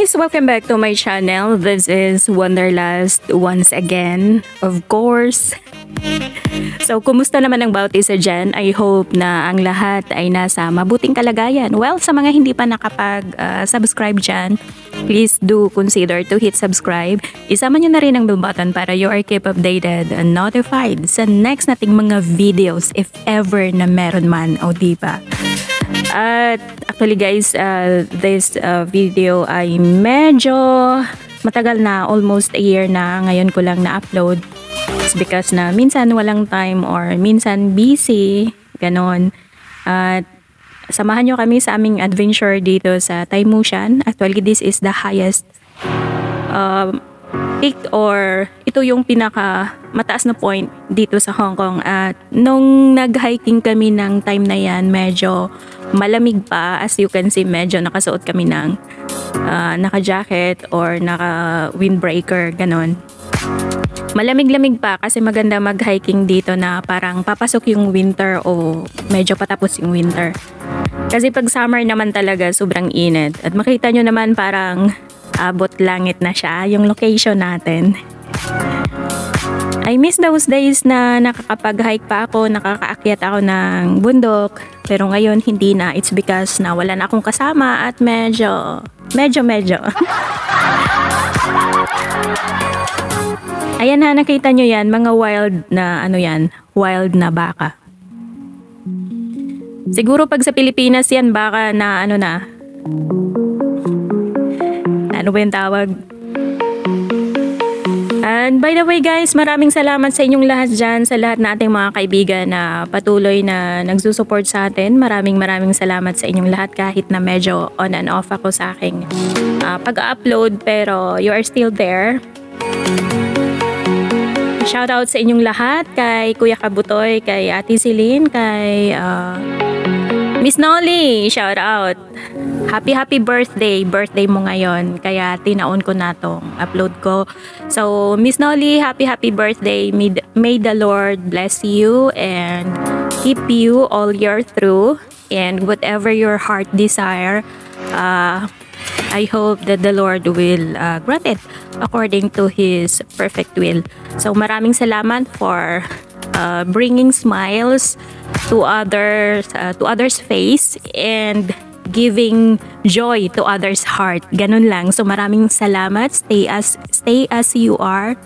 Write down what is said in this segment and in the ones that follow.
guys! Welcome back to my channel. This is Wanderlust once again, of course. So, kumusta naman ang bawat isa dyan? I hope na ang lahat ay nasa mabuting kalagayan. Well, sa mga hindi pa nakapag-subscribe dyan, please do consider to hit subscribe. Isama nyo na rin ang bell button para you are kept updated and notified sa next nating mga videos if ever na meron man, o diba? At actually guys, this video ay medyo matagal na, almost a year na. Ngayon ko lang na-upload. It's because na minsan walang time or minsan busy, ganon. At samahan nyo kami sa aming adventure dito sa Taimushan. Actually, this is the highest peak, or ito yung pinaka mataas na point dito sa Hong Kong. At nung nag-hiking kami ng time na yan, medyo malamig pa. As you can see, medyo nakasuot kami ng naka-jacket or naka-windbreaker, ganon. Malamig-lamig pa kasi maganda mag-hiking dito na parang papasok yung winter o medyo patapos yung winter. Kasi pag summer naman talaga, sobrang init. At makita nyo naman parang abot langit na siya yung location natin. I miss those days na nakakapag-hike pa ako, nakakaakyat ako ng bundok. Pero ngayon hindi na. It's because na wala na akong kasama at medyo. Ayan na, nakita nyo yan, mga wild na wild na baka. Siguro pag sa Pilipinas yan, baka na ano ba yung tawag? And by the way guys, maraming salamat sa inyong lahat dyan, sa lahat na ating mga kaibigan na patuloy na nagsusupport sa atin. Maraming salamat sa inyong lahat kahit na medyo on and off ako sa aking pag-upload, pero you are still there. Shoutout sa inyong lahat, kay Kuya Kabutoy, kay Ate Celine, kay Miss Nolly, shoutout. Happy birthday mo ngayon, kaya tinaon ko na tong upload ko. So Miss Nolly, happy birthday. May the Lord bless you and keep you all year through, and whatever your heart desire, I hope that the Lord will grant it according to His perfect will. So maraming salamat for bringing smiles to others' face and giving joy to others' heart. Ganun lang. So maraming salamat. Stay as you are.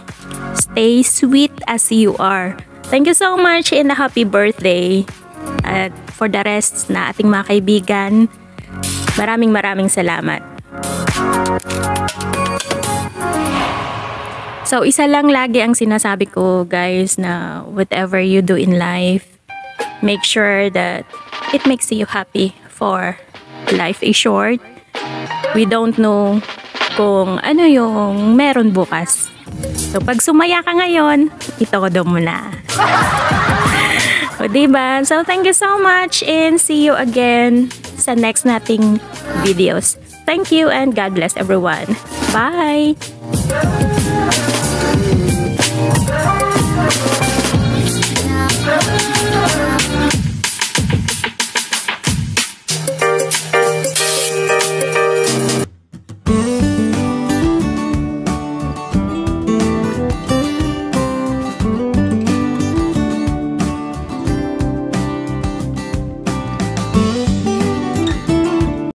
Stay sweet as you are. Thank you so much and a happy birthday. At for the rest na ating mga kaibigan, maraming salamat. So, isa lang lagi ang sinasabi ko guys, na whatever you do in life, make sure that it makes you happy, for life is short. We don't know kung ano yung meron bukas. So, pag sumaya ka ngayon, itodo mo na. O, diba? So, thank you so much and see you again sa next nating videos. Thank you and God bless everyone. Bye!